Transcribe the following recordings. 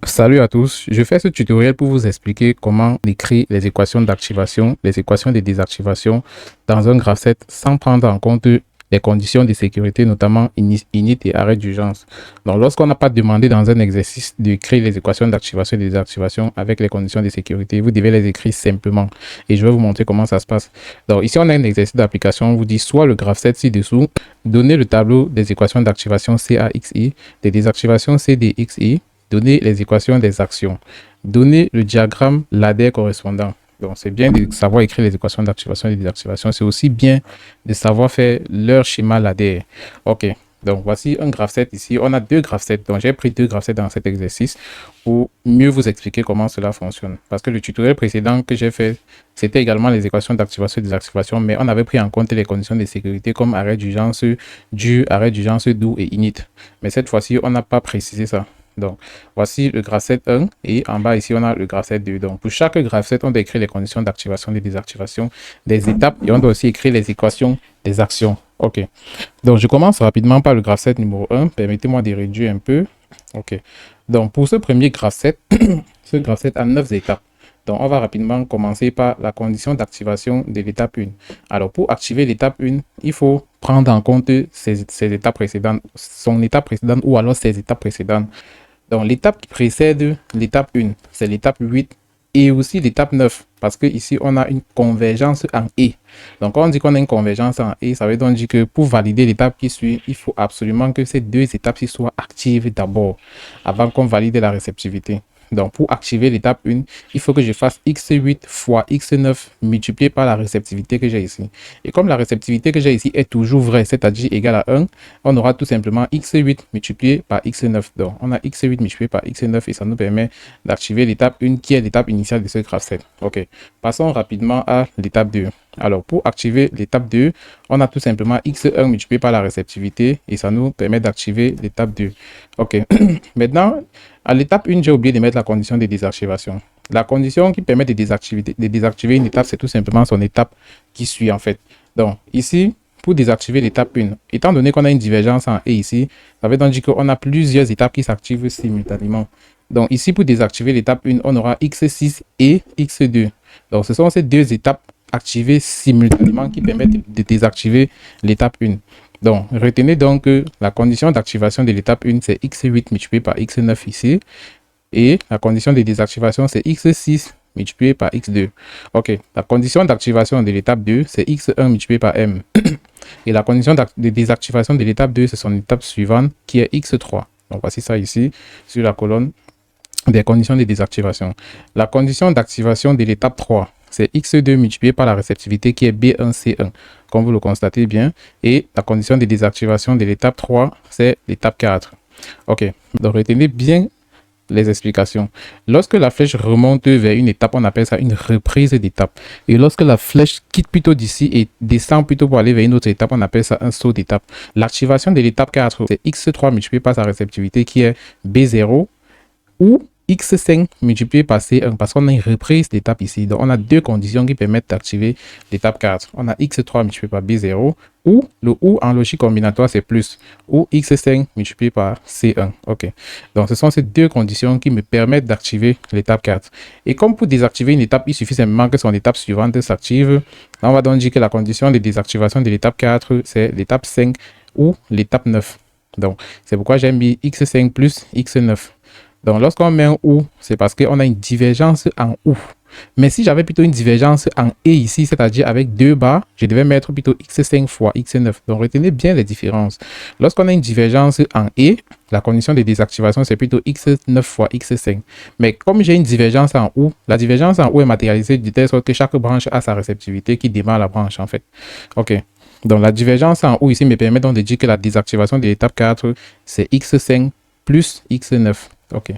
Salut à tous, je fais ce tutoriel pour vous expliquer comment écrire les équations d'activation, les équations de désactivation dans un graph-set sans prendre en compte les conditions de sécurité, notamment init et arrêt d'urgence. Donc, lorsqu'on n'a pas demandé dans un exercice d'écrire les équations d'activation et de désactivation avec les conditions de sécurité, vous devez les écrire simplement. Et je vais vous montrer comment ça se passe. Donc, ici, on a un exercice d'application. On vous dit soit le graph-set ci-dessous, donnez le tableau des équations d'activation CAXI, des désactivations CDXI, donner les équations des actions, donner le diagramme ladder correspondant. Donc, c'est bien de savoir écrire les équations d'activation et de désactivation. C'est aussi bien de savoir faire leur schéma ladder. OK. Donc, voici un graph set ici. On a deux graph sets. Donc, j'ai pris deux graph sets dans cet exercice pour mieux vous expliquer comment cela fonctionne. Parce que le tutoriel précédent que j'ai fait, c'était également les équations d'activation et de désactivation, mais on avait pris en compte les conditions de sécurité comme arrêt d'urgence, arrêt d'urgence, do et init. Mais cette fois-ci, on n'a pas précisé ça. Donc, voici le graph set 1 et en bas ici, on a le graph set 2. Donc, pour chaque graph set, on doit écrire les conditions d'activation et de désactivation des étapes et on doit aussi écrire les équations des actions. OK. Donc, je commence rapidement par le graph set numéro 1. Permettez-moi de réduire un peu. OK. Donc, pour ce premier graph set, ce graph set a 9 étapes. Donc, on va rapidement commencer par la condition d'activation de l'étape 1. Alors, pour activer l'étape 1, il faut prendre en compte ses étapes précédentes, son étape précédente ou alors ses étapes précédentes. Donc, l'étape qui précède l'étape 1, c'est l'étape 8 et aussi l'étape 9. Parce que ici, on a une convergence en E. Donc, quand on dit qu'on a une convergence en E, ça veut donc dire que pour valider l'étape qui suit, il faut absolument que ces deux étapes-ci soient actives d'abord, avant qu'on valide la réceptivité. Donc, pour activer l'étape 1, il faut que je fasse x8 fois x9 multiplié par la réceptivité que j'ai ici. Et comme la réceptivité que j'ai ici est toujours vraie, c'est-à-dire égale à 1, on aura tout simplement x8 multiplié par x9. Donc, on a x8 multiplié par x9 et ça nous permet d'activer l'étape 1 qui est l'étape initiale de ce graph set. OK. Passons rapidement à l'étape 2. Alors, pour activer l'étape 2, on a tout simplement x1 multiplié par la réceptivité et ça nous permet d'activer l'étape 2. OK. Maintenant, à l'étape 1, j'ai oublié de mettre la condition de désarchivation. La condition qui permet de désactiver une étape, c'est tout simplement son étape qui suit en fait. Donc, ici, pour désactiver l'étape 1, étant donné qu'on a une divergence en E ici, ça veut donc dire qu'on a plusieurs étapes qui s'activent simultanément. Donc, ici, pour désactiver l'étape 1, on aura x6 et x2. Donc, ce sont ces deux étapes activées simultanément qui permettent de désactiver l'étape 1. Donc, retenez donc que la condition d'activation de l'étape 1, c'est x8 multiplié par x9 ici. Et la condition de désactivation, c'est x6 multiplié par x2. OK. La condition d'activation de l'étape 2, c'est x1 multiplié par m. Et la condition de désactivation de l'étape 2, c'est son étape suivante qui est x3. Donc, voici ça ici sur la colonne des conditions de désactivation. La condition d'activation de l'étape 3, c'est x2 multiplié par la réceptivité qui est B1C1, comme vous le constatez bien. Et la condition de désactivation de l'étape 3, c'est l'étape 4. OK. Donc, retenez bien les explications. Lorsque la flèche remonte vers une étape, on appelle ça une reprise d'étape. Et lorsque la flèche quitte plutôt d'ici et descend plutôt pour aller vers une autre étape, on appelle ça un saut d'étape. L'activation de l'étape 4, c'est x3 multiplié par sa réceptivité qui est B0 ou x5 multiplié par C1 parce qu'on a une reprise d'étape ici. Donc, on a deux conditions qui permettent d'activer l'étape 4. On a x3 multiplié par B0 ou le ou en logique combinatoire, c'est plus ou x5 multiplié par C1. OK. Donc, ce sont ces deux conditions qui me permettent d'activer l'étape 4. Et comme pour désactiver une étape, il suffit simplement que son étape suivante s'active. On va donc dire que la condition de désactivation de l'étape 4, c'est l'étape 5 ou l'étape 9. Donc, c'est pourquoi j'ai mis x5 plus x9. Donc, lorsqu'on met un OU, c'est parce qu'on a une divergence en OU. Mais si j'avais plutôt une divergence en E ici, c'est-à-dire avec deux barres, je devais mettre plutôt x5 fois x9. Donc, retenez bien les différences. Lorsqu'on a une divergence en E, la condition de désactivation, c'est plutôt x9 fois x5. Mais comme j'ai une divergence en OU, la divergence en OU est matérialisée de telle sorte que chaque branche a sa réceptivité qui démarre la branche, en fait. OK. Donc, la divergence en OU ici me permet donc de dire que la désactivation de l'étape 4, c'est x5 plus x9. OK.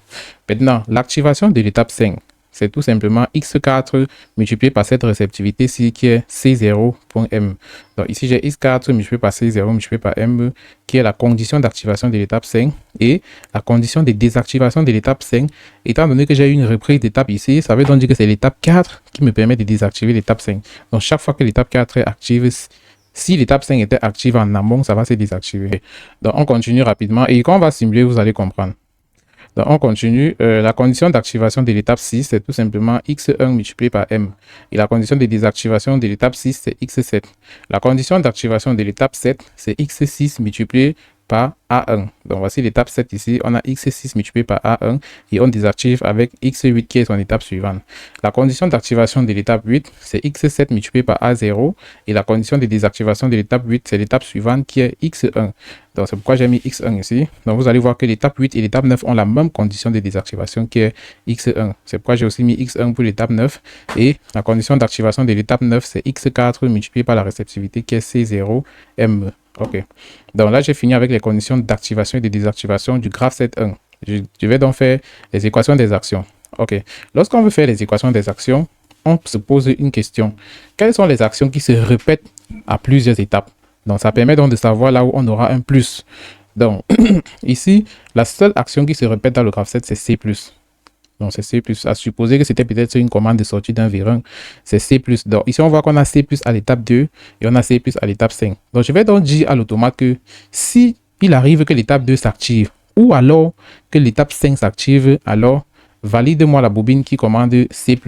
Maintenant, l'activation de l'étape 5, c'est tout simplement x4 multiplié par cette réceptivité-ci qui est C0.m. Donc ici, j'ai x4 multiplié par C0 multiplié par m qui est la condition d'activation de l'étape 5 et la condition de désactivation de l'étape 5. Étant donné que j'ai une reprise d'étape ici, ça veut donc dire que c'est l'étape 4 qui me permet de désactiver l'étape 5. Donc chaque fois que l'étape 4 est active, si l'étape 5 était active en amont, ça va se désactiver. Donc on continue rapidement et quand on va simuler, vous allez comprendre. Donc, on continue. La condition d'activation de l'étape 6, c'est tout simplement x1 multiplié par m. Et la condition de désactivation de l'étape 6, c'est x7. La condition d'activation de l'étape 7, c'est x6 multiplié par A1. Donc, voici l'étape 7 ici. On a x6 multiplié par A1 et on désactive avec x8 qui est son étape suivante. La condition d'activation de l'étape 8, c'est x7 multiplié par A0 et la condition de désactivation de l'étape 8, c'est l'étape suivante qui est x1. Donc, c'est pourquoi j'ai mis x1 ici. Donc, vous allez voir que l'étape 8 et l'étape 9 ont la même condition de désactivation qui est x1. C'est pourquoi j'ai aussi mis x1 pour l'étape 9 et la condition d'activation de l'étape 9, c'est x4 multiplié par la réceptivité qui est C0M. OK. Donc là, j'ai fini avec les conditions d'activation et de désactivation du graphe 7.1. Je vais donc faire les équations des actions. OK. Lorsqu'on veut faire les équations des actions, on se pose une question. Quelles sont les actions qui se répètent à plusieurs étapes? Donc, ça permet donc de savoir là où on aura un plus. Donc, ici, la seule action qui se répète dans le graphe 7, c'est C+. Donc, c'est C+. À supposer que c'était peut-être une commande de sortie d'un V1, c'est C+. Donc, ici, on voit qu'on a C+, à l'étape 2 et on a C+, à l'étape 5. Donc, je vais donc dire à l'automate que si il arrive que l'étape 2 s'active ou alors que l'étape 5 s'active, alors valide-moi la bobine qui commande C+.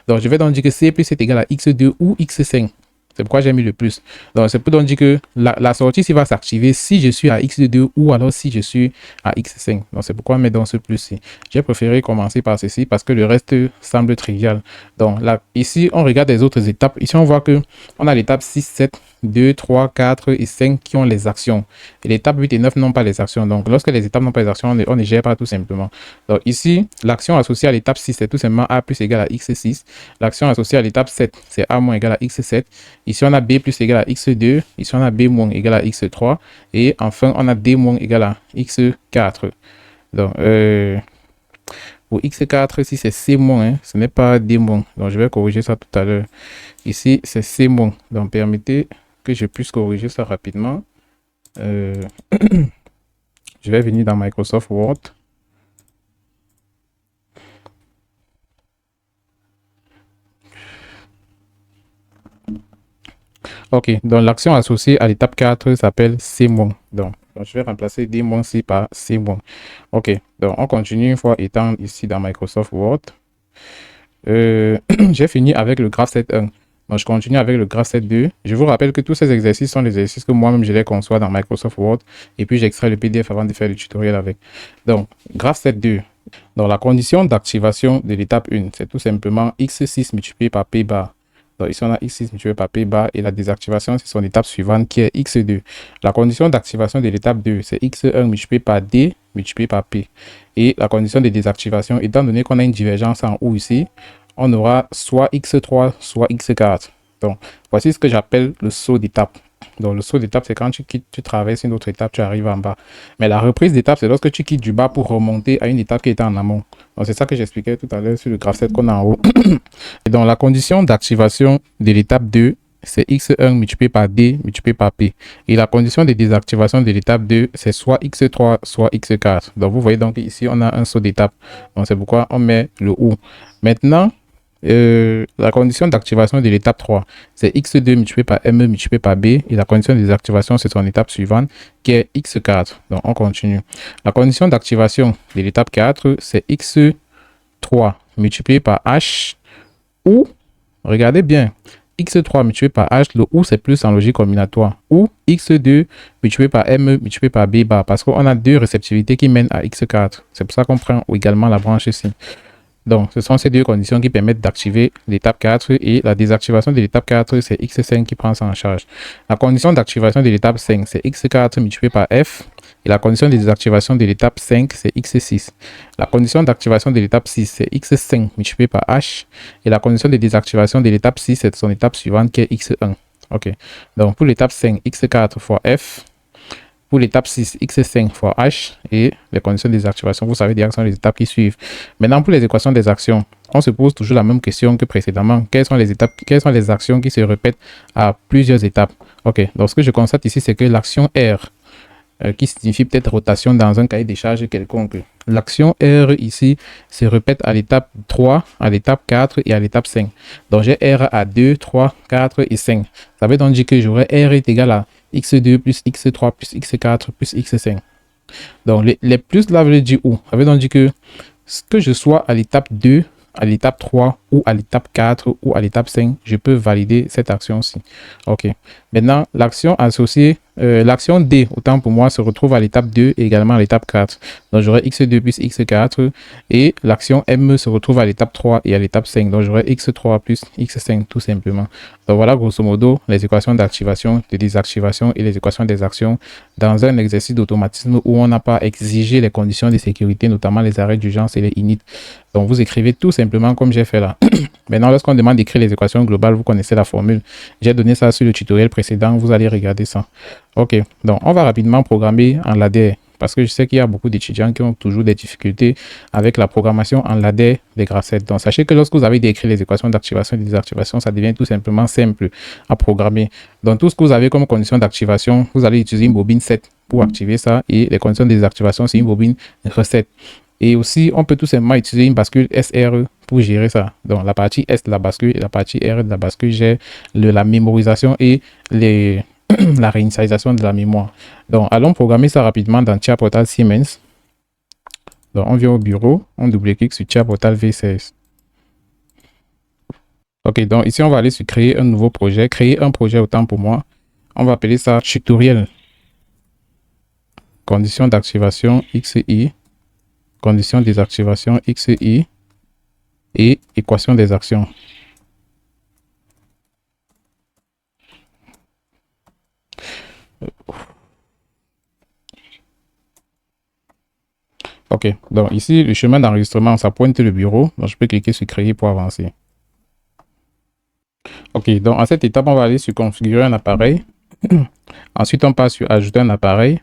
Donc, je vais donc dire que C+ est égal à X2 ou X5. C'est pourquoi j'ai mis le plus. Donc, c'est pour donc dire que la sortie ici va s'activer si je suis à X2 ou alors si je suis à X5. Donc, c'est pourquoi on met dans ce plus-ci. J'ai préféré commencer par ceci parce que le reste semble trivial. Donc, là, ici, on regarde les autres étapes. Ici, on voit que on a l'étape 6, 7, 2, 3, 4 et 5 qui ont les actions. Et l'étape 8 et 9 n'ont pas les actions. Donc, lorsque les étapes n'ont pas les actions, on ne gère pas tout simplement. Donc, ici, l'action associée à l'étape 6, c'est tout simplement A plus égal à X6. L'action associée à l'étape 7, c'est A moins égal à X7. Ici, on a B plus égal à X2. Ici, on a B moins égal à X3. Et enfin, on a D moins égal à X4. Donc, pour X4, ici, c'est C moins. Hein, ce n'est pas D moins. Donc, je vais corriger ça tout à l'heure. Ici, c'est C moins. Donc, permettez que je puisse corriger ça rapidement. Je vais venir dans Microsoft Word. OK, donc l'action associée à l'étape 4 s'appelle C-. Donc, je vais remplacer D-C par C-. OK, donc on continue une fois étant ici dans Microsoft Word. J'ai fini avec le graphe 7.1. Donc, je continue avec le graphe 7.2. Je vous rappelle que tous ces exercices sont les exercices que moi-même je les conçois dans Microsoft Word. Et puis, j'extrais le PDF avant de faire le tutoriel avec. Donc, graphe 7.2. Donc, la condition d'activation de l'étape 1, c'est tout simplement X6 multiplié par P bar. Donc ici, on a X6 multiplié par P bar et la désactivation, c'est son étape suivante qui est X2. La condition d'activation de l'étape 2, c'est X1 multiplié par D multiplié par P. Et la condition de désactivation, étant donné qu'on a une divergence en haut ici, on aura soit X3, soit X4. Donc, voici ce que j'appelle le saut d'étape. Donc, le saut d'étape, c'est quand tu quittes, tu traverses une autre étape, tu arrives en bas. Mais la reprise d'étape, c'est lorsque tu quittes du bas pour remonter à une étape qui était en amont. Donc, c'est ça que j'expliquais tout à l'heure sur le graphe 7 qu'on a en haut. Et donc, la condition d'activation de l'étape 2, c'est X1 multiplié par D multiplié par P. Et la condition de désactivation de l'étape 2, c'est soit X3, soit X4. Donc, vous voyez donc ici, on a un saut d'étape. Donc, c'est pourquoi on met le ou. Maintenant, la condition d'activation de l'étape 3, c'est X2 multiplié par M multiplié par B. Et la condition de désactivation, c'est son étape suivante, qui est X4. Donc, on continue. La condition d'activation de l'étape 4, c'est X3 multiplié par H ou, regardez bien, X3 multiplié par H, le ou c'est plus en logique combinatoire, ou X2 multiplié par M multiplié par B bar, parce qu'on a deux réceptivités qui mènent à X4. C'est pour ça qu'on prend également la branche ici. Donc, ce sont ces deux conditions qui permettent d'activer l'étape 4 et la désactivation de l'étape 4, c'est X5 qui prend ça en charge. La condition d'activation de l'étape 5, c'est X4 multiplié par F et la condition de désactivation de l'étape 5, c'est X6. La condition d'activation de l'étape 6, c'est X5 multiplié par H et la condition de désactivation de l'étape 6, c'est son étape suivante qui est X1. OK. Donc, pour l'étape 5, X4 fois F. Pour l'étape 6, X5 fois H et les conditions de désactivation, vous savez déjà que sont les étapes qui suivent. Maintenant, pour les équations des actions, on se pose toujours la même question que précédemment. Quelles sont les actions qui se répètent à plusieurs étapes? OK, donc ce que je constate ici, c'est que l'action R, qui signifie peut-être rotation dans un cahier des charges quelconque. L'action R ici se répète à l'étape 3, à l'étape 4 et à l'étape 5. Donc j'ai R à 2, 3, 4 et 5. Ça veut donc dire que j'aurai R est égal à X2 plus X3 plus X4 plus X5. Donc, les plus là veut dire où? Ça veut donc dire que je sois à l'étape 2, à l'étape 3 ou à l'étape 4 ou à l'étape 5, je peux valider cette action-ci. OK. Maintenant, l'action associée, l'action D, autant pour moi, se retrouve à l'étape 2 et également à l'étape 4. Donc, j'aurai x2 plus x4 et l'action M se retrouve à l'étape 3 et à l'étape 5. Donc, j'aurai x3 plus x5 tout simplement. Donc, voilà grosso modo les équations d'activation, de désactivation et les équations des actions dans un exercice d'automatisme où on n'a pas exigé les conditions de sécurité, notamment les arrêts d'urgence et les init. Donc, vous écrivez tout simplement comme j'ai fait là. Maintenant, lorsqu'on demande d'écrire les équations globales, vous connaissez la formule. J'ai donné ça sur le tutoriel précédent. Vous allez regarder ça. OK. Donc, on va rapidement programmer en ladder parce que je sais qu'il y a beaucoup d'étudiants qui ont toujours des difficultés avec la programmation en ladder des graphes 7. Donc, sachez que lorsque vous avez décrit les équations d'activation et de désactivation, ça devient tout simplement simple à programmer. Donc, tout ce que vous avez comme condition d'activation, vous allez utiliser une bobine 7 pour activer ça et les conditions de désactivation, c'est une bobine recette. Et aussi, on peut tout simplement utiliser une bascule SRE pour gérer ça. Donc, la partie S de la bascule et la partie R de la bascule gère la mémorisation et la réinitialisation de la mémoire. Donc, allons programmer ça rapidement dans Tia Portal Siemens. Donc, on vient au bureau, on double-clique sur Tia Portal V16. OK, donc ici, on va aller sur créer un nouveau projet. Créer un projet autant pour moi. On va appeler ça tutoriel. Conditions d'activation XI. Conditions des activations XI et équation des actions. OK, donc ici, le chemin d'enregistrement, ça pointe le bureau. Donc, je peux cliquer sur créer pour avancer. OK, donc à cette étape, on va aller sur configurer un appareil. Ensuite, on passe sur ajouter un appareil.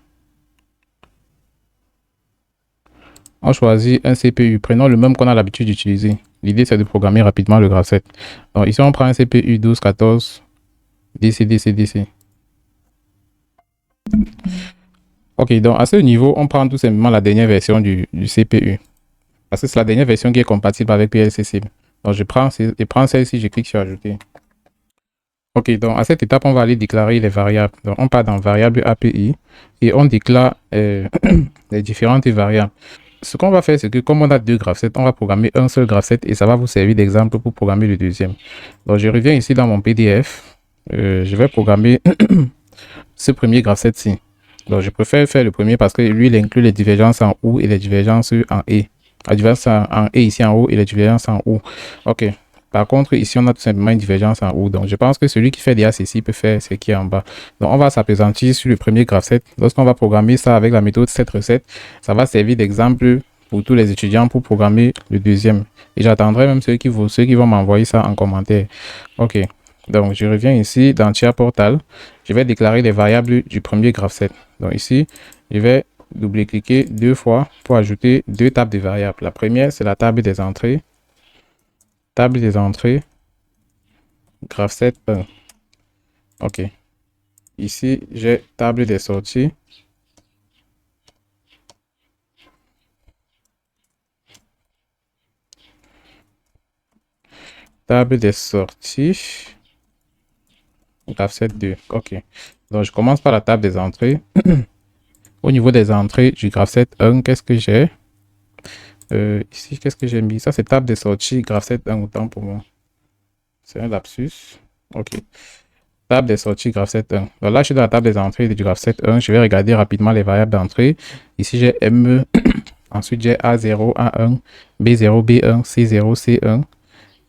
On choisit un CPU. Prenons le même qu'on a l'habitude d'utiliser. L'idée, c'est de programmer rapidement le graphe 7. Donc ici, on prend un CPU 1214 DC, DC, DC. OK, donc à ce niveau, on prend tout simplement la dernière version du CPU. Parce que c'est la dernière version qui est compatible avec PLC. Donc je prends celle-ci, je clique sur ajouter. OK, donc à cette étape, on va aller déclarer les variables. Donc on part dans variable API et on déclare les différentes variables. Ce qu'on va faire, c'est que comme on a deux graphes 7, on va programmer un seul graphe 7 et ça va vous servir d'exemple pour programmer le deuxième. Donc je reviens ici dans mon PDF. Je vais programmer ce premier graphe 7-ci. Donc je préfère faire le premier parce que lui, il inclut les divergences en OU et les divergences en E. La divergence en E ici en haut et les divergences en OU. OK. Par contre, ici, on a tout simplement une divergence en haut. Donc, je pense que celui qui fait déjà ceci peut faire ce qui est en bas. Donc, on va s'appesantir sur le premier graphe 7. Lorsqu'on va programmer ça avec la méthode 7 recette, ça va servir d'exemple pour tous les étudiants pour programmer le deuxième. Et j'attendrai même ceux qui vont m'envoyer ça en commentaire. OK. Donc, je reviens ici dans Tia Portal. Je vais déclarer les variables du premier graphe 7. Donc, ici, je vais double-cliquer deux fois pour ajouter deux tables de variables. La première, c'est la table des entrées. Table des entrées, graphe 7, 1. OK. Ici, j'ai table des sorties. Table des sorties. Graphe 7, 2. OK. Donc, je commence par la table des entrées. Au niveau des entrées du graphe 7, 1, qu'est-ce que j'ai? Ici, qu'est-ce que j'ai mis? Ça, c'est table des sorties, graphe 7, 1, autant pour moi. C'est un lapsus. OK. Table des sorties, graphe 7, 1. Donc là, je suis dans la table des entrées du graphe 7, 1. Je vais regarder rapidement les variables d'entrée. Ici, j'ai M. Ensuite, j'ai A0, A1, B0, B1, C0, C1.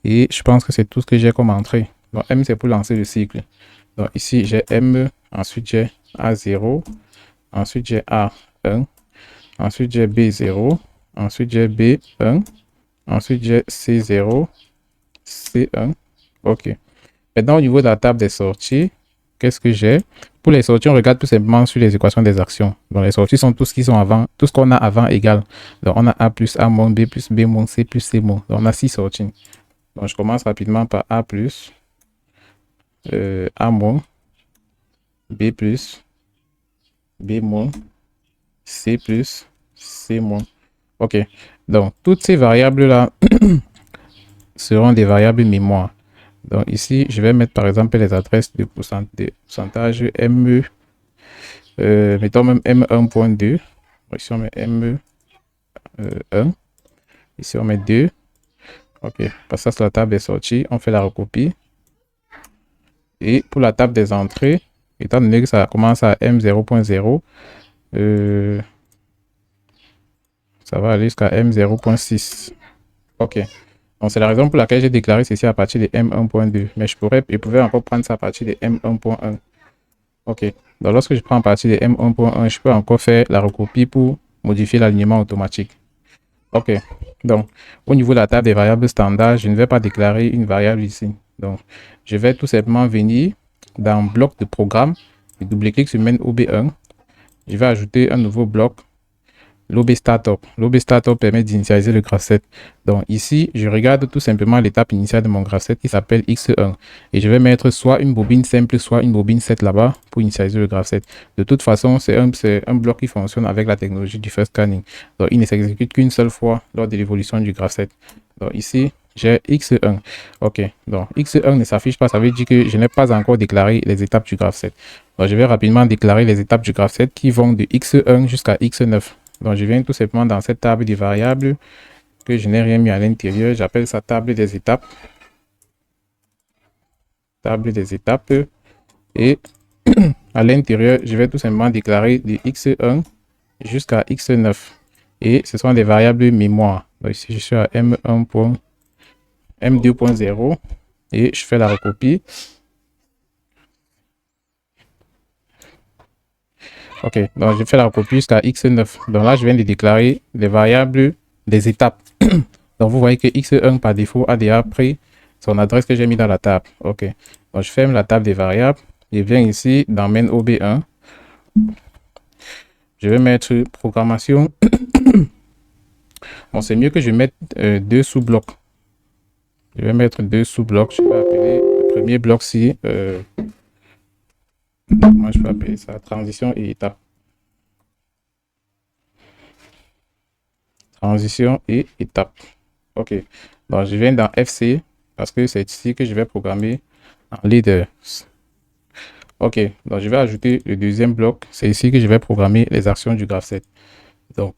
Et je pense que c'est tout ce que j'ai comme entrée. Donc, M, c'est pour lancer le cycle. Donc, ici, j'ai M. Ensuite, j'ai A0. Ensuite, j'ai A1. Ensuite, j'ai B0. Ensuite, j'ai B1. Ensuite, j'ai C0. C1. OK. Maintenant, au niveau de la table des sorties, qu'est-ce que j'ai? Pour les sorties, on regarde tout simplement sur les équations des actions. Donc, les sorties sont tout ce qui sont avant, tout ce qu'on a avant égal. Donc, on a A plus A moins B plus B moins C plus C moins. Donc, on a 6 sorties. Donc, je commence rapidement par A plus, A moins, B plus, B moins, C plus, C moins. OK. Donc, toutes ces variables-là seront des variables mémoire. Donc, ici, je vais mettre par exemple les adresses de pourcentage ME. Mettons même M1.2. Ici, on met M1. Ici, on met 2. OK. Parce que ça, c'est la table des sorties. On fait la recopie. Et pour la table des entrées, étant donné que ça commence à M0.0, ça va aller jusqu'à M0.6. OK. Donc, c'est la raison pour laquelle j'ai déclaré ceci à partir de M1.2. Mais je pouvais encore prendre ça à partir de M1.1. OK. Donc, lorsque je prends à partir de M1.1, je peux encore faire la recopie pour modifier l'alignement automatique. OK. Donc, au niveau de la table des variables standards, je ne vais pas déclarer une variable ici. Donc, je vais tout simplement venir dans bloc de programme et double-clic sur main OB1. Je vais ajouter un nouveau bloc, l'OB Startup. L'OB Startup permet d'initialiser le graph7. Donc ici, je regarde tout simplement l'étape initiale de mon graph7 qui s'appelle X1. Et je vais mettre soit une bobine simple, soit une bobine 7 là-bas pour initialiser le graph7. De toute façon, c'est un bloc qui fonctionne avec la technologie du first scanning. Donc il ne s'exécute qu'une seule fois lors de l'évolution du graph7. Donc ici, j'ai X1. OK. Donc X1 ne s'affiche pas, ça veut dire que je n'ai pas encore déclaré les étapes du graph7. Donc je vais rapidement déclarer les étapes du graph7 qui vont de X1 jusqu'à X9. Donc, je viens tout simplement dans cette table des variables que je n'ai rien mis à l'intérieur. J'appelle ça table des étapes. Table des étapes. Et à l'intérieur, je vais tout simplement déclarer de X1 jusqu'à X9. Et ce sont des variables mémoire. Donc, ici, je suis à M2.0 et je fais la recopie. OK, donc je fais la recopie jusqu'à X9. Donc là, je viens de déclarer les variables des étapes. Donc vous voyez que X1 par défaut a déjà pris son adresse que j'ai mis dans la table. OK, donc je ferme la table des variables. Je viens ici dans main OB1. Je vais mettre programmation. Bon, c'est mieux que je mette deux sous-blocs. Je vais mettre deux sous-blocs. Je vais appeler le premier bloc-ci. Moi, je peux appeler ça transition et étape. Transition et étape. OK. Donc, je viens dans FC parce que c'est ici que je vais programmer en leaders. OK. Donc, je vais ajouter le deuxième bloc. C'est ici que je vais programmer les actions du graph7. Donc,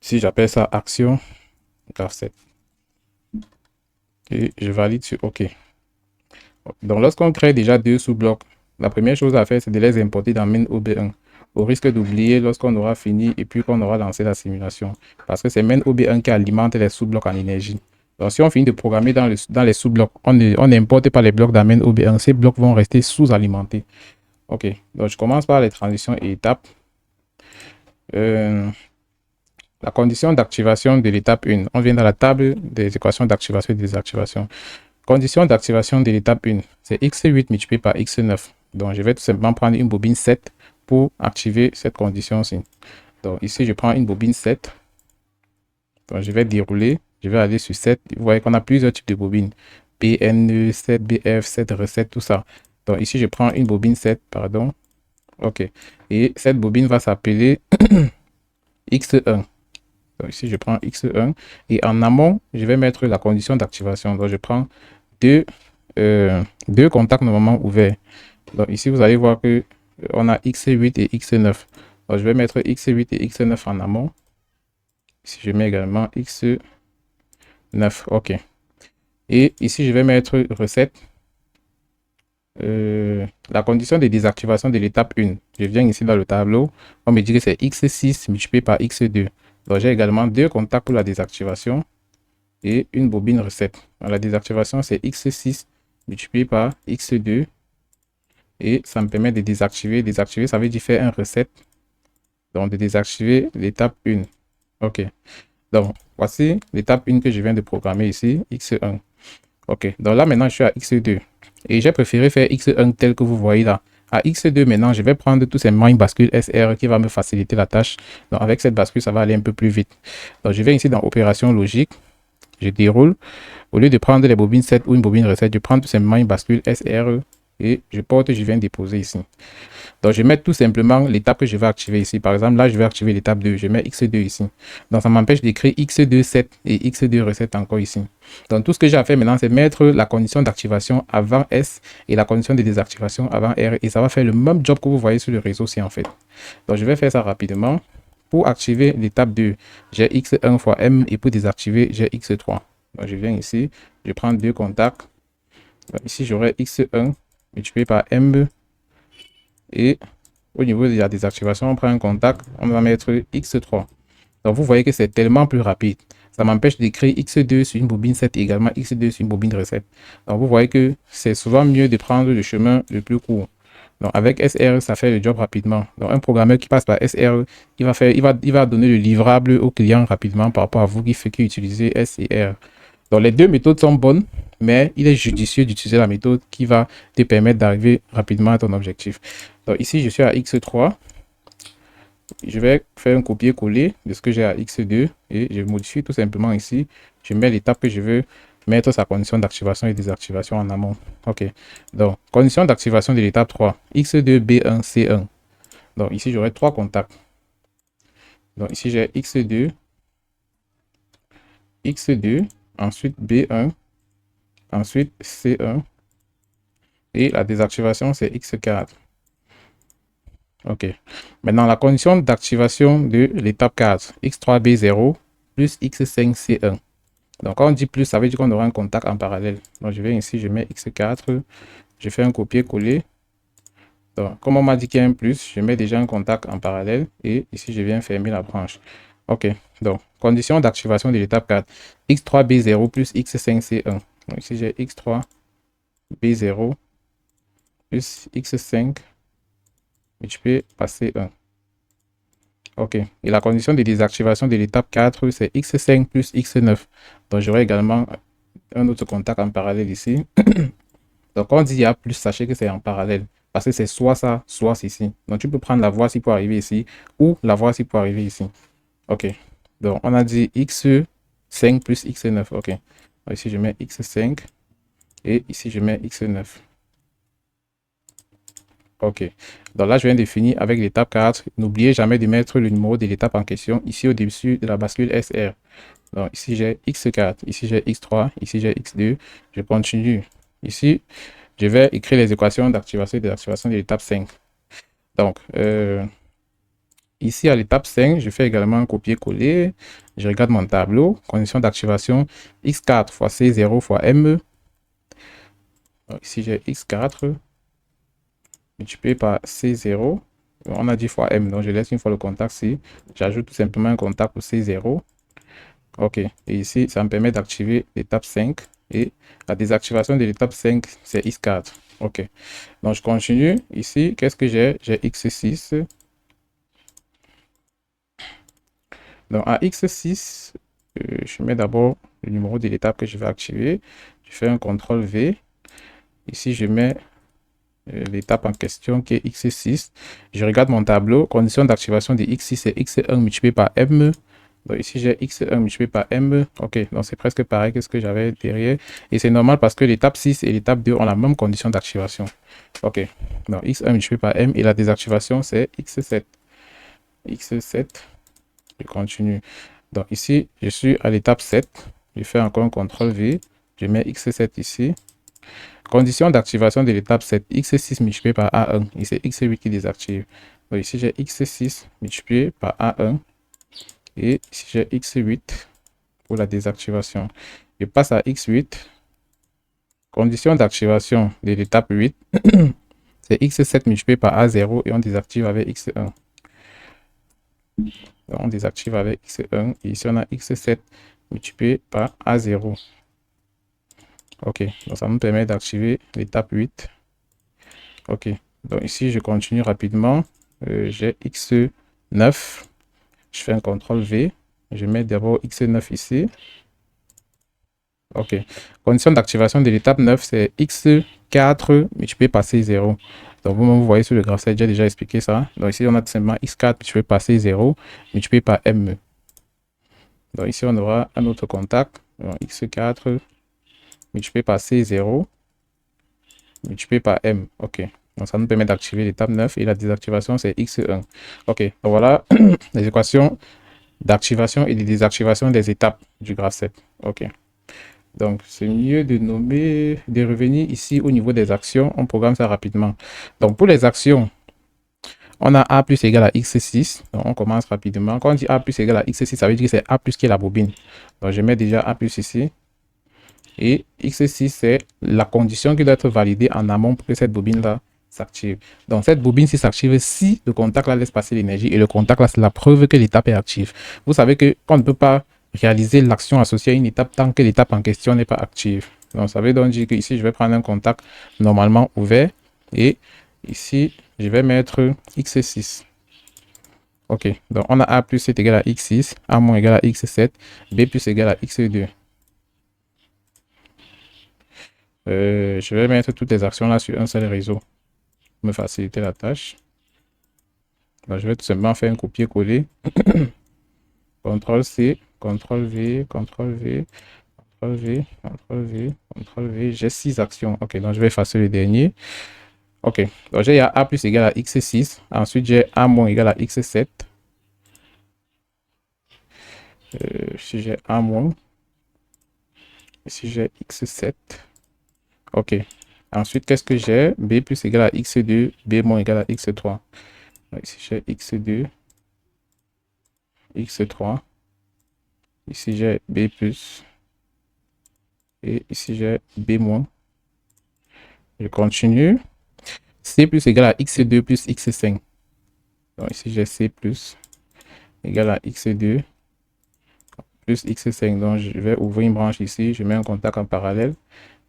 si j'appelle ça action graph7. Et je valide sur OK. Donc, lorsqu'on crée déjà deux sous-blocs, la première chose à faire, c'est de les importer dans main OB1. Au risque d'oublier lorsqu'on aura fini et puis qu'on aura lancé la simulation. Parce que c'est main OB1 qui alimente les sous-blocs en énergie. Donc, si on finit de programmer dans les sous-blocs, on n'importe pas les blocs dans main OB1. Ces blocs vont rester sous-alimentés. OK. Donc, je commence par les transitions et étapes. La condition d'activation de l'étape 1. On vient dans la table des équations d'activation et de désactivation. Condition d'activation de l'étape 1, c'est X8 multiplié par X9. Donc, je vais tout simplement prendre une bobine 7 pour activer cette condition-ci. Donc, ici, je prends une bobine 7. Donc, je vais dérouler. Je vais aller sur 7. Vous voyez qu'on a plusieurs types de bobines. BNE, 7, BF, 7, recette, tout ça. Donc, ici, je prends une bobine 7, pardon. OK. Et cette bobine va s'appeler X1. Donc, ici, je prends X1. Et en amont, je vais mettre la condition d'activation. Donc, je prends deux contacts normalement ouverts. Donc, ici, vous allez voir que on a X8 et X9. Donc, je vais mettre X8 et X9 en amont. Ici, je mets également X9. OK. Et ici, je vais mettre recette. La condition de désactivation de l'étape 1. Je viens ici dans le tableau. On me dit que c'est X6 multiplié par X2. Donc, j'ai également deux contacts pour la désactivation et une bobine recette. La désactivation, c'est X6 multiplié par X2. Et ça me permet de désactiver. Désactiver, ça veut dire faire un reset. Donc, de désactiver l'étape 1. OK. Donc, voici l'étape 1 que je viens de programmer ici, X1. OK. Donc là, maintenant, je suis à X2. Et j'ai préféré faire X1 tel que vous voyez là. À X2, maintenant, je vais prendre tout simplement une bascule SR qui va me faciliter la tâche. Donc, avec cette bascule, ça va aller un peu plus vite. Donc, je viens ici dans Opération logique. Je déroule. Au lieu de prendre les bobines 7 ou une bobine recette, je prends tout simplement une bascule SR et je porte, je viens déposer ici. Donc, je mets tout simplement l'étape que je vais activer ici. Par exemple, là, je vais activer l'étape 2. Je mets X2 ici. Donc, ça m'empêche d'écrire X2 7 et X2 recette encore ici. Donc, tout ce que j'ai à faire maintenant, c'est mettre la condition d'activation avant S et la condition de désactivation avant R. Et ça va faire le même job que vous voyez sur le réseau-ci, en fait. Donc, je vais faire ça rapidement. pour activer l'étape 2, j'ai x1 fois m et pour désactiver, j'ai x3. Donc, je viens ici, je prends deux contacts. Donc, ici, j'aurai x1 multiplié par m et au niveau de la désactivation, on prend un contact, on va mettre x3. Donc, vous voyez que c'est tellement plus rapide. Ça m'empêche d'écrire x2 sur une bobine 7 et également x2 sur une bobine recette. Donc, vous voyez que c'est souvent mieux de prendre le chemin le plus court. Donc, avec SR, ça fait le job rapidement. Donc, un programmeur qui passe par SR, il va donner le livrable au client rapidement par rapport à vous qui utilisez S et R. Donc, les deux méthodes sont bonnes, mais il est judicieux d'utiliser la méthode qui va te permettre d'arriver rapidement à ton objectif. Donc, ici, je suis à x3. Je vais faire un copier-coller de ce que j'ai à x2 et je modifie tout simplement ici. Je mets l'étape que je veux mettre sa condition d'activation et désactivation en amont. OK. Donc, condition d'activation de l'étape 3, x2, b1, c1. Donc, ici, j'aurai trois contacts. Donc, ici, j'ai x2, ensuite b1, ensuite c1. Et la désactivation, c'est x4. OK. Maintenant, la condition d'activation de l'étape 4, x3b0 plus x5c1. Donc, quand on dit plus, ça veut dire qu'on aura un contact en parallèle. Donc, je viens ici, je mets x4, je fais un copier-coller. Donc, comme on m'a dit qu'il y a un plus, je mets déjà un contact en parallèle et ici, je viens fermer la branche. OK. Donc, condition d'activation de l'étape 4, x3b0 plus x5c1. Donc, ici, j'ai x3b0 plus x5 multiplié par c1. OK. Et la condition de désactivation de l'étape 4, c'est x5 plus x9. Donc, j'aurai également un autre contact en parallèle ici. Donc, quand on dit il y a plus, sachez que c'est en parallèle. Parce que c'est soit ça, soit ceci. Donc, tu peux prendre la voie-ci pour arriver ici ou la voie-ci pour arriver ici. OK. Donc, on a dit x5 plus x9. OK. Donc, ici, je mets x5 et ici, je mets x9. OK. Donc là, je viens de finir avec l'étape 4. N'oubliez jamais de mettre le numéro de l'étape en question ici au-dessus de la bascule SR. Donc ici, j'ai x4, ici, j'ai x3, ici, j'ai x2. Je continue. Ici, je vais écrire les équations d'activation et désactivation de l'étape 5. Donc, ici, à l'étape 5, je fais également un copier-coller. Je regarde mon tableau. Condition d'activation, x4 fois c0 fois m. Donc ici, j'ai x4 multiplié par C0. On a dit fois M, donc je laisse une fois le contact ici. J'ajoute tout simplement un contact pour C0. OK. Et ici, ça me permet d'activer l'étape 5. Et la désactivation de l'étape 5, c'est X4. OK. Donc, je continue. Ici, qu'est-ce que j'ai? J'ai X6. Donc, à X6, je mets d'abord le numéro de l'étape que je vais activer. Je fais un CTRL V. Ici, je mets l'étape en question qui est x6. Je regarde mon tableau. Condition d'activation de x6 c'est x1 multiplié par m. Donc ici j'ai x1 multiplié par m. OK, donc c'est presque pareil que ce que j'avais derrière. Et c'est normal parce que l'étape 6 et l'étape 2 ont la même condition d'activation. OK, donc x1 multiplié par m et la désactivation c'est x7. x7, je continue. Donc ici, je suis à l'étape 7. Je fais encore un CTRL V. Je mets x7 ici. Condition d'activation de l'étape 7, x6 multiplié par A1, et c'est x8 qui désactive. Donc ici, j'ai x6 multiplié par A1, et ici, j'ai x8 pour la désactivation. Je passe à x8. Condition d'activation de l'étape 8, c'est x7 multiplié par A0, et on désactive avec x1. Donc, on désactive avec x1, et ici, on a x7 multiplié par A0. OK, donc ça me permet d'activer l'étape 8. OK, donc ici, je continue rapidement. J'ai x9. Je fais un CTRL V. Je mets d'abord x9 ici. OK. Condition d'activation de l'étape 9, c'est x4 multiplié par c0. Donc, vous voyez sur le graphe, j'ai déjà expliqué ça. Donc, ici, on a tout simplement x4 multiplié par c0 multiplié par m. Donc, ici, on aura un autre contact. Donc, x4 multiplié par C0 multiplié par M. OK. Donc, ça nous permet d'activer l'étape 9 et la désactivation, c'est X1. OK. Donc, voilà les équations d'activation et de désactivation des étapes du graphe 7. OK. Donc, c'est mieux de nommer, de revenir ici au niveau des actions. On programme ça rapidement. Donc, pour les actions, On a A plus égal à X6. Donc, on commence rapidement. Quand on dit A plus égal à X6, ça veut dire que c'est A plus qui est la bobine. Donc, je mets déjà A plus ici. Et X6, c'est la condition qui doit être validée en amont pour que cette bobine-là s'active. Donc, cette bobine-ci s'active si le contact-là laisse passer l'énergie. Et le contact-là, c'est la preuve que l'étape est active. Vous savez qu'on ne peut pas réaliser l'action associée à une étape tant que l'étape en question n'est pas active. Donc, ça veut donc dire que ici, je vais prendre un contact normalement ouvert. Et ici, je vais mettre X6. OK. Donc, on a A plus est égal à X6, A moins égal à X7, B plus égal à X2. Je vais mettre toutes les actions là sur un seul réseau pour me faciliter la tâche. Donc, je vais tout simplement faire un copier-coller. CTRL-C, CTRL-V, CTRL-V, CTRL-V, CTRL-V, CTRL-V. J'ai 6 actions. OK, donc je vais effacer le dernier. OK, donc j'ai A plus égal à X6. Ensuite, j'ai A moins égal à X7. Si j'ai A moins, ici j'ai X7. OK. Ensuite, qu'est-ce que j'ai? B plus égal à X2, B moins égal à X3. Donc, ici j'ai X2, X3. Ici j'ai B plus. Et ici j'ai B moins. Je continue. C plus égal à X2 plus X5. Donc ici j'ai C plus égal à X2 plus X5. Donc je vais ouvrir une branche ici. Je mets un contact en parallèle.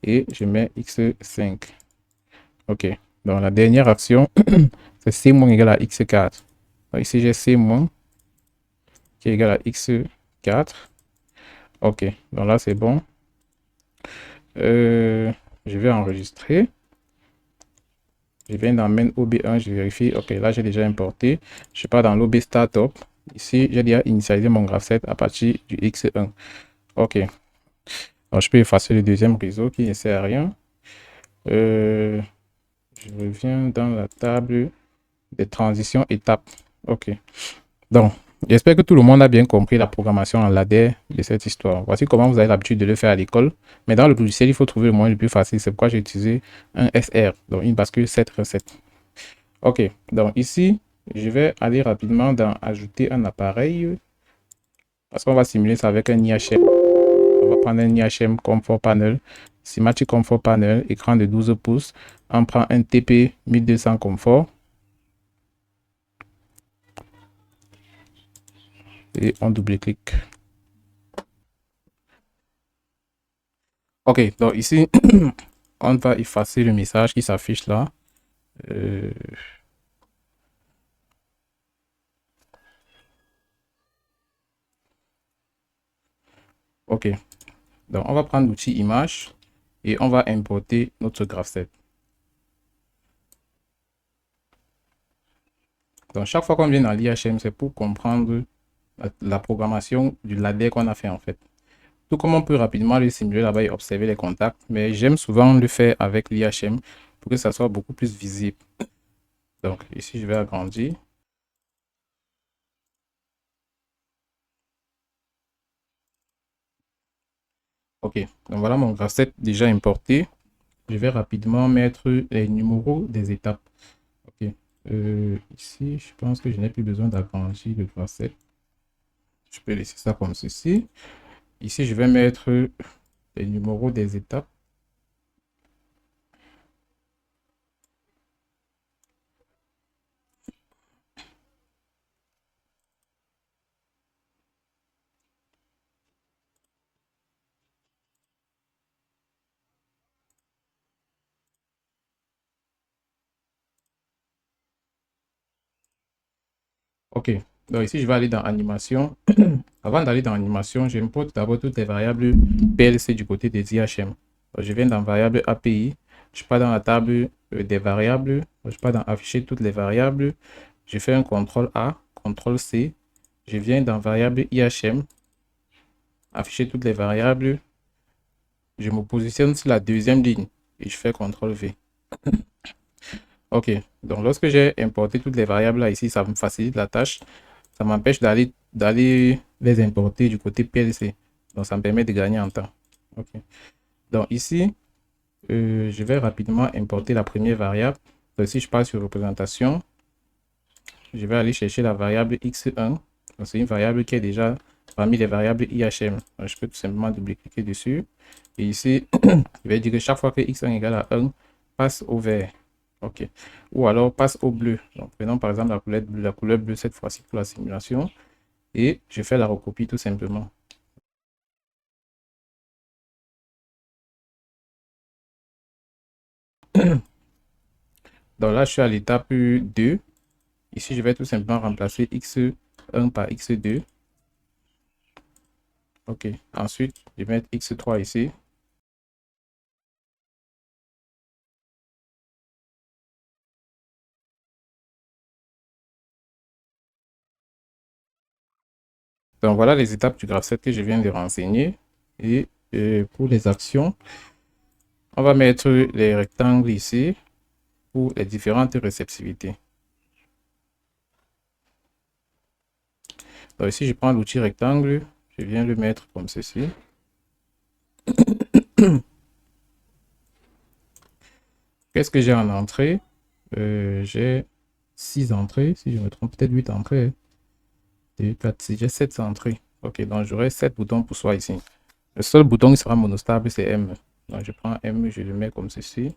Et je mets X5. OK. Donc la dernière action, c'est C moins égal à X4. Donc ici j'ai C moins qui est égal à X4. OK. Donc là c'est bon. Je vais enregistrer. Je viens dans main OB1, je vérifie. OK, là j'ai déjà importé. Je pars dans l'OB Startup. Ici, j'ai déjà initialisé mon graph7 à partir du X1. OK. Donc je peux effacer le deuxième réseau qui ne sert à rien. Je reviens dans la table des transitions étapes. OK. Donc, j'espère que tout le monde a bien compris la programmation en ladder de cette histoire. Voici comment vous avez l'habitude de le faire à l'école. Mais dans le logiciel, il faut trouver le moyen le plus facile. C'est pourquoi j'ai utilisé un SR, donc une bascule 7 recettes. OK. Donc ici, je vais aller rapidement dans ajouter un appareil. Parce qu'on va simuler ça avec un IHM. On va prendre un IHM Comfort Panel. Cinematic Comfort Panel, écran de 12 pouces. On prend un TP 1200 Comfort. Et on double-clique. OK, donc ici, on va effacer le message qui s'affiche là. OK, donc on va prendre l'outil image et on va importer notre graph7. Donc chaque fois qu'on vient dans l'IHM, c'est pour comprendre la programmation du ladder qu'on a fait en fait. Tout comme on peut rapidement le simuler là-bas et observer les contacts, mais j'aime souvent le faire avec l'IHM pour que ça soit beaucoup plus visible. Donc ici, je vais agrandir. OK, donc voilà mon graph7 déjà importé. Je vais rapidement mettre les numéros des étapes. OK, ici, je pense que je n'ai plus besoin d'agrandir le graph7. Je peux laisser ça comme ceci. Ici, je vais mettre les numéros des étapes. OK, donc ici, je vais aller dans animation. Avant d'aller dans animation, j'importe d'abord toutes les variables PLC du côté des IHM. Donc, je viens dans variable API. Je pars dans la table des variables. Je pars dans afficher toutes les variables. Je fais un CTRL A, CTRL C. Je viens dans variable IHM. Afficher toutes les variables. Je me positionne sur la deuxième ligne et je fais CTRL V. OK, donc lorsque j'ai importé toutes les variables là ici, ça me facilite la tâche. Ça m'empêche d'aller les importer du côté PLC. Donc ça me permet de gagner en temps. OK. Donc ici, je vais rapidement importer la première variable. Donc si je passe sur représentation, je vais aller chercher la variable x1. C'est une variable qui est déjà parmi les variables IHM. Donc, je peux tout simplement double-cliquer dessus. Et ici, je vais dire que chaque fois que x1 égale à 1, passe au vert. OK. Ou alors passe au bleu. Donc, prenons par exemple la couleur bleue cette fois-ci pour la simulation. Et je fais la recopie tout simplement. Donc là, je suis à l'étape 2. Ici, je vais tout simplement remplacer x1 par x2. OK. Ensuite, je vais mettre x3 ici. Donc voilà les étapes du graphe 7 que je viens de renseigner. Et pour les actions, on va mettre les rectangles ici pour les différentes réceptivités. Donc ici, je prends l'outil rectangle, je viens le mettre comme ceci. Qu'est-ce que j'ai en entrée? J'ai 6 entrées, si je me trompe, peut-être 8 entrées. J'ai 7 entrées. Ok, donc j'aurai 7 boutons pour soi ici. Le seul bouton qui sera monostable, c'est M. Donc je prends M, je le mets comme ceci.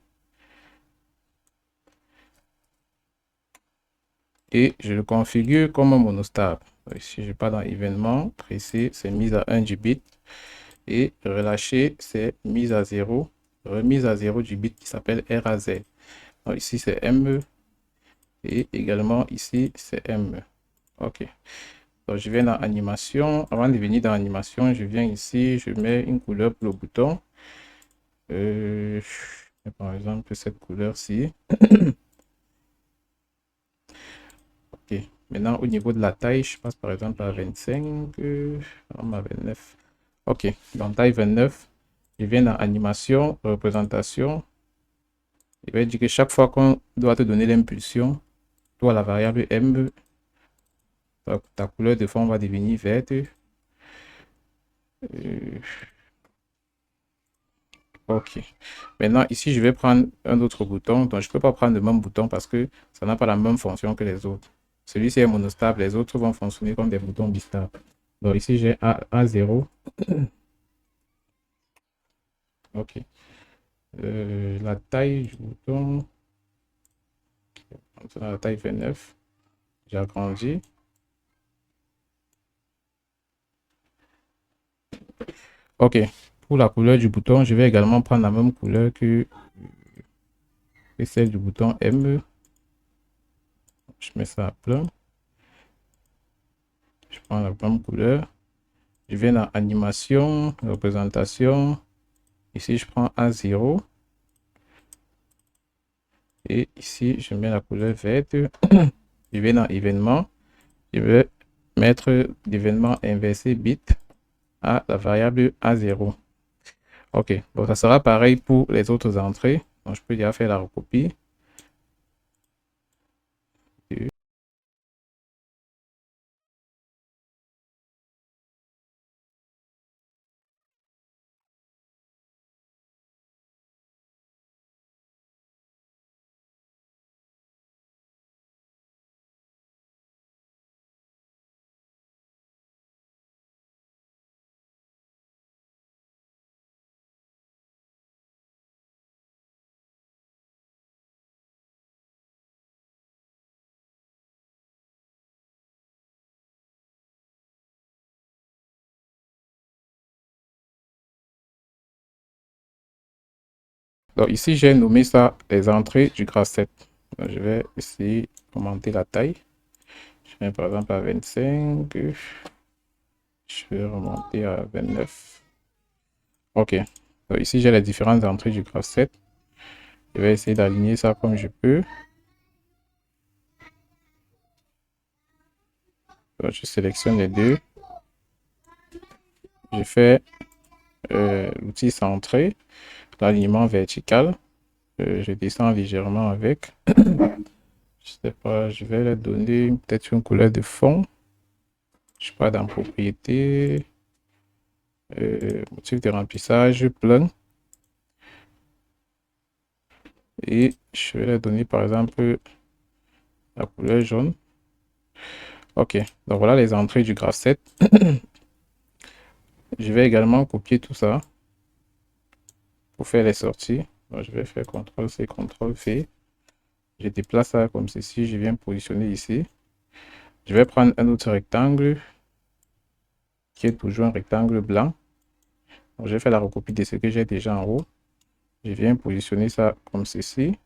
Et je le configure comme un monostable. Ici, je pars dans événement, presser, c'est mise à 1 du bit. Et relâcher, c'est mise à 0. Remise à 0 du bit qui s'appelle RAZ. Donc ici, c'est M. Et également ici, c'est M. OK. Donc je viens dans animation. Avant de venir dans animation, je viens ici, je mets une couleur pour le bouton. Par exemple, cette couleur-ci. OK. Maintenant, au niveau de la taille, je passe par exemple à 25, à 29. OK. Dans taille 29, je viens dans animation, représentation. Il va dire que chaque fois qu'on doit te donner l'impulsion, toi, la variable M, ta couleur de fond va devenir verte. OK. Maintenant, ici, je vais prendre un autre bouton. Donc, je ne peux pas prendre le même bouton parce que ça n'a pas la même fonction que les autres. Celui-ci est monostable. Les autres vont fonctionner comme des boutons bistables. Donc, ici, j'ai A0. OK. La taille du bouton, la taille 29. J'agrandis. OK. Pour la couleur du bouton, je vais également prendre la même couleur que celle du bouton M. Je mets ça à plein. Je prends la même couleur. Je viens dans animation, représentation. Ici, je prends A0. Et ici, je mets la couleur verte. Je vais dans événement. Je vais mettre l'événement inversé bit à la variable A0. OK. Donc, ça sera pareil pour les autres entrées. Donc, je peux déjà faire la recopie. Donc, ici, j'ai nommé ça les entrées du graphe 7. Donc, je vais ici augmenter la taille. Je mets par exemple à 25. Je vais remonter à 29. OK. Donc, ici, j'ai les différentes entrées du graphe 7. Je vais essayer d'aligner ça comme je peux. Donc, je sélectionne les deux. Je fais l'outil centré, l'alignement vertical. Je descends légèrement avec. Je sais pas, je vais leur donner peut-être une couleur de fond. Je sais pas, dans propriété, motif de remplissage plein. Et je vais leur donner par exemple la couleur jaune. Ok, donc voilà les entrées du graphe 7. Je vais également copier tout ça pour faire les sorties. Donc, je vais faire CTRL-C, CTRL-V. Je déplace ça comme ceci. Je viens positionner ici. Je vais prendre un autre rectangle qui est toujours un rectangle blanc. Donc, je vais faire la recopie de ce que j'ai déjà en haut. Je viens positionner ça comme ceci.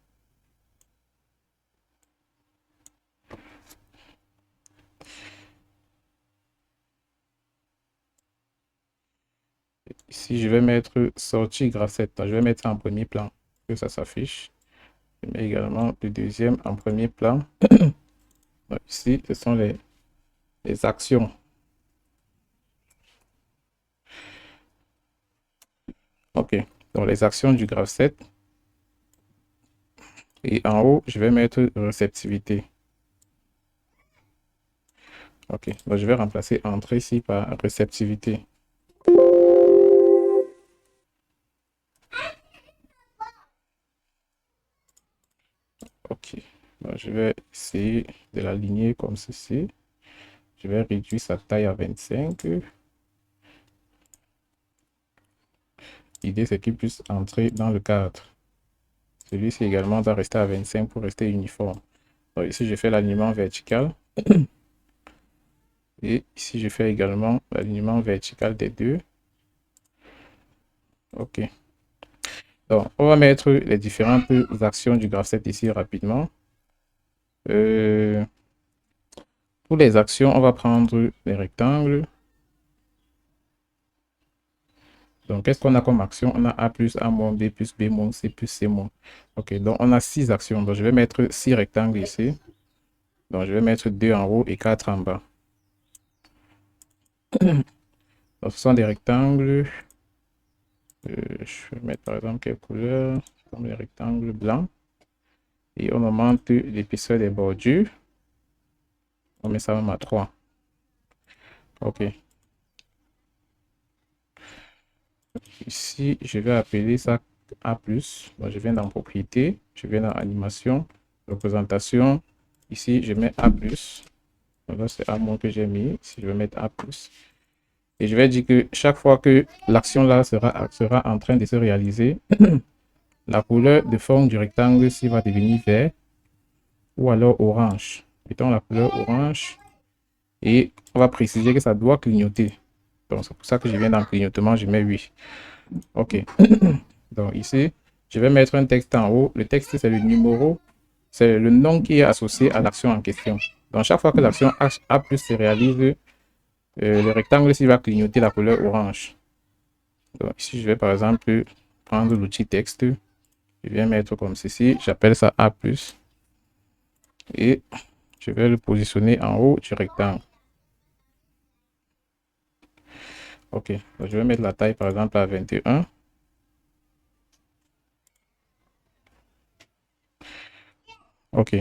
Ici, je vais mettre sortie graphe 7. Donc, je vais mettre ça en premier plan que ça s'affiche. Je mets également le deuxième en premier plan. Donc, ici, ce sont les actions. Ok, donc les actions du graphe 7. Et en haut, je vais mettre réceptivité. Ok, donc je vais remplacer entrée ici par réceptivité. Ok, donc je vais essayer de l'aligner comme ceci. Je vais réduire sa taille à 25. L'idée, c'est qu'il puisse entrer dans le cadre. Celui-ci également doit rester à 25 pour rester uniforme. Donc ici, je fais l'alignement vertical. Et ici, je fais également l'alignement vertical des deux. Ok. Donc, on va mettre les différentes actions du graphe 7 ici rapidement. Pour les actions, on va prendre les rectangles. Donc, qu'est-ce qu'on a comme action? On a A plus A moins B plus B moins C plus C moins. Ok, donc on a 6 actions. Donc, je vais mettre 6 rectangles ici. Donc, je vais mettre 2 en haut et 4 en bas. Donc, ce sont des rectangles. Je vais mettre par exemple quelle couleur? Comme les rectangles blancs. Et on augmente l'épaisseur des bordures. On met ça même à 3. Ok. Ici, je vais appeler ça A+. Donc, je viens dans propriété. Je viens dans animation, représentation. Ici, je mets A+. Donc là, c'est A- que j'ai mis. Si je vais mettre A+. Et je vais dire que chaque fois que l'action là sera en train de se réaliser, la couleur de forme du rectangle ici va devenir vert ou alors orange. Mettons la couleur orange et on va préciser que ça doit clignoter. Donc c'est pour ça que je viens dans clignotement, je mets 8. Ok. Donc ici, je vais mettre un texte en haut. Le texte, c'est le numéro, c'est le nom qui est associé à l'action en question. Donc chaque fois que l'action A+ se réalise, le rectangle ici va clignoter la couleur orange. Donc ici, je vais par exemple prendre l'outil texte. Je viens mettre comme ceci. J'appelle ça A+. Et je vais le positionner en haut du rectangle. Ok. Donc, je vais mettre la taille par exemple à 21. Ok.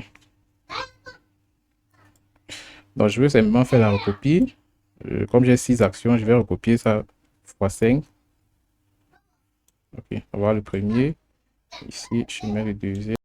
Donc je vais simplement faire la recopie. Comme j'ai 6 actions, je vais recopier ça x 5. Ok. On va voir le premier. Ici, je mets le deuxième.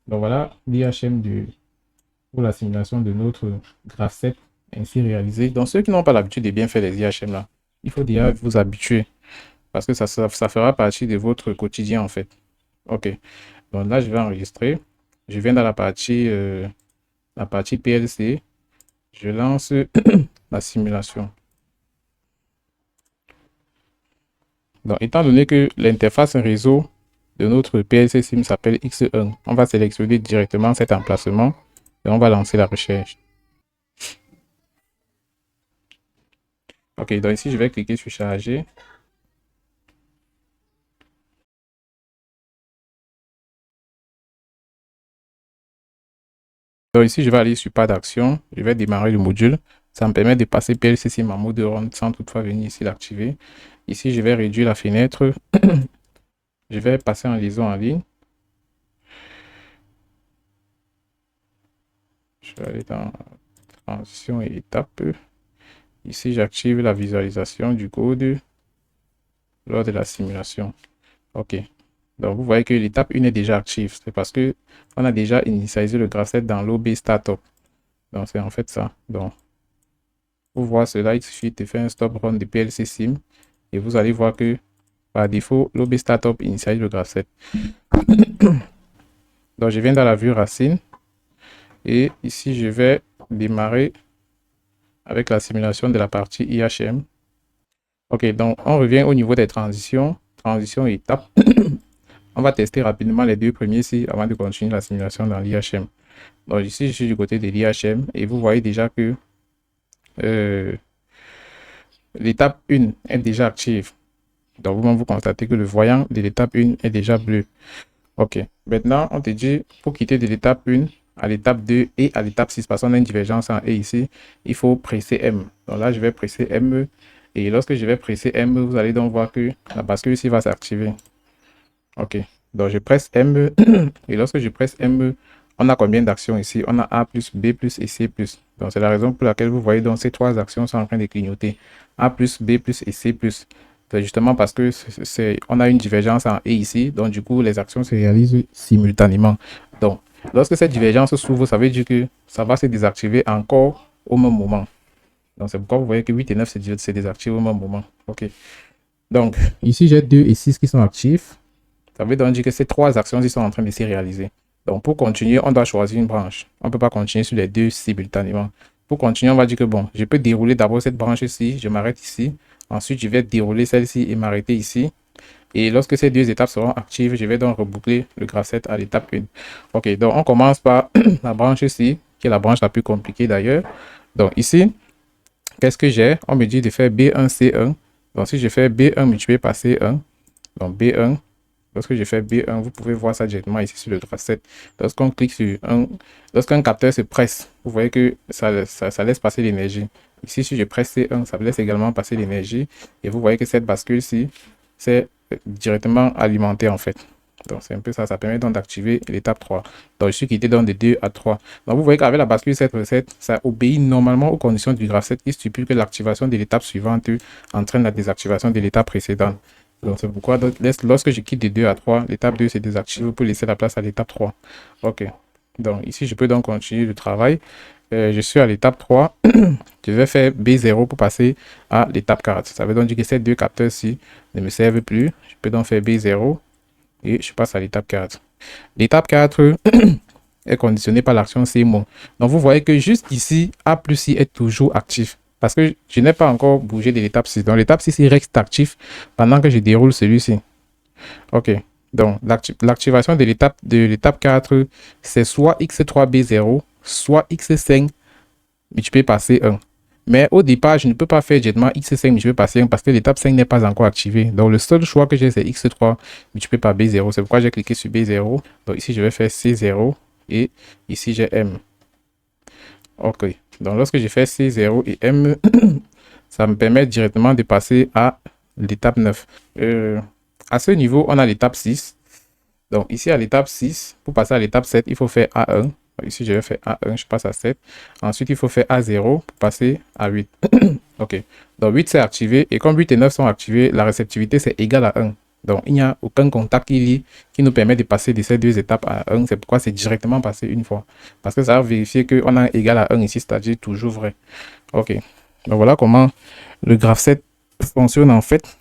Donc voilà l'IHM pour la simulation de notre graphe 7 ainsi réalisé. Donc ceux qui n'ont pas l'habitude de bien faire les IHM là, il faut déjà vous habituer parce que ça fera partie de votre quotidien en fait. Ok. Donc là, je vais enregistrer. Je viens dans la partie PLC. Je lance la simulation. Donc, étant donné que l'interface réseau de notre PLC SIM s'appelle X1, on va sélectionner directement cet emplacement et on va lancer la recherche. Ok, donc ici, je vais cliquer sur charger. Donc ici, je vais aller sur pas d'action. Je vais démarrer le module. Ça me permet de passer PLC SIM en mode run sans toutefois venir ici l'activer. Ici, je vais réduire la fenêtre. Je vais passer en liaison en ligne. Je vais aller dans transition et étape. Ici, j'active la visualisation du code lors de la simulation. OK. Donc, vous voyez que l'étape 1 est déjà active. C'est parce que on a déjà initialisé le graph7 dans l'OB Startup. Donc, c'est en fait ça. Donc, pour voir cela, il suffit de faire un stop run de PLC SIM et vous allez voir que par défaut, l'OB Startup initialise le graph7. Donc, je viens dans la vue racine et ici, je vais démarrer avec la simulation de la partie IHM. OK, donc on revient au niveau des transitions. Transition et étape. On va tester rapidement les deux premiers ici avant de continuer la simulation dans l'IHM. Donc ici, je suis du côté de l'IHM et vous voyez déjà que l'étape 1 est déjà active. Donc vous constatez que le voyant de l'étape 1 est déjà bleu. OK, maintenant on te dit pour quitter de l'étape 1 à l'étape 2 et à l'étape 6 parce qu'on a une divergence en E ici, il faut presser M. Donc là, je vais presser M. Et lorsque je vais presser M, vous allez donc voir que la bascule ici va s'activer. OK. Donc je presse M. Et lorsque je presse M, on a combien d'actions ici? On a A plus, B plus et C plus. Donc c'est la raison pour laquelle vous voyez donc ces trois actions sont en train de clignoter. A plus, B plus et C plus. C'est justement parce que on a une divergence en E ici. Donc du coup, les actions se réalisent simultanément. Donc lorsque cette divergence s'ouvre, ça veut dire que ça va se désactiver encore au même moment. Donc, c'est pourquoi vous voyez que 8 et 9 se désactivent au même moment. OK. Donc, ici, j'ai 2 et 6 qui sont actifs. Ça veut donc dire que ces trois actions sont en train de se réaliser. Donc, pour continuer, on doit choisir une branche. On ne peut pas continuer sur les deux simultanément. Pour continuer, on va dire que bon, je peux dérouler d'abord cette branche-ci. Je m'arrête ici. Ensuite, je vais dérouler celle-ci et m'arrêter ici. Et lorsque ces deux étapes seront actives, je vais donc reboucler le graph7 à l'étape 1. OK. Donc, on commence par la branche-ci, qui est la branche la plus compliquée d'ailleurs. Donc, ici, qu'est-ce que j'ai? On me dit de faire B1, C1. Donc, si je fais B1 multiplié par C1, donc B1, lorsque je fais B1, vous pouvez voir ça directement ici sur le graph7. Lorsqu'on clique sur lorsqu'un capteur se presse, vous voyez que ça laisse passer l'énergie. Ici, si je presse C1, ça laisse également passer l'énergie. Et vous voyez que cette bascule-ci, c'est directement alimenté en fait. Donc, c'est un peu ça. Ça permet donc d'activer l'étape 3. Donc, je suis quitté donc de 2 à 3. Donc, vous voyez qu'avec la bascule 7 recette, ça obéit normalement aux conditions du graph7 qui stipule que l'activation de l'étape suivante entraîne la désactivation de l'étape précédente. Donc, c'est pourquoi lorsque je quitte de 2 à 3, l'étape 2 se désactive pour laisser la place à l'étape 3. OK. Donc, ici, je peux donc continuer le travail. Je suis à l'étape 3. Je vais faire B0 pour passer à l'étape 4. Ça veut donc dire que ces deux capteurs-ci ne me servent plus. Je peux donc faire B0 et je passe à l'étape 4. L'étape 4 est conditionnée par l'action CMON. Donc, vous voyez que juste ici, A plus I est toujours actif. Parce que je n'ai pas encore bougé de l'étape 6. Donc, l'étape 6 il reste actif pendant que je déroule celui-ci. OK. Donc, l'activation de l'étape 4, c'est soit X3B0, soit X5 multiplié par C1. Mais au départ, je ne peux pas faire directement X5 multiplié par C1 parce que l'étape 5 n'est pas encore activée. Donc, le seul choix que j'ai, c'est X3 multiplié par B0. C'est pourquoi j'ai cliqué sur B0. Donc, ici, je vais faire C0 et ici, j'ai M. OK. Donc, lorsque je fais C0 et M, ça me permet directement de passer à l'étape 9. À ce niveau, on a l'étape 6. Donc, ici, à l'étape 6, pour passer à l'étape 7, il faut faire A1. Ici, je vais faire A1, je passe à 7. Ensuite, il faut faire A0 pour passer à 8. OK. Donc, 8, c'est activé. Et comme 8 et 9 sont activés, la réceptivité, c'est égal à 1. Donc, il n'y a aucun contact qui nous permet de passer de ces deux étapes à 1. C'est pourquoi c'est directement passé une fois. Parce que ça va vérifier qu'on a égal à 1 ici, c'est-à-dire toujours vrai. OK. Donc, voilà comment le graph7 fonctionne en fait.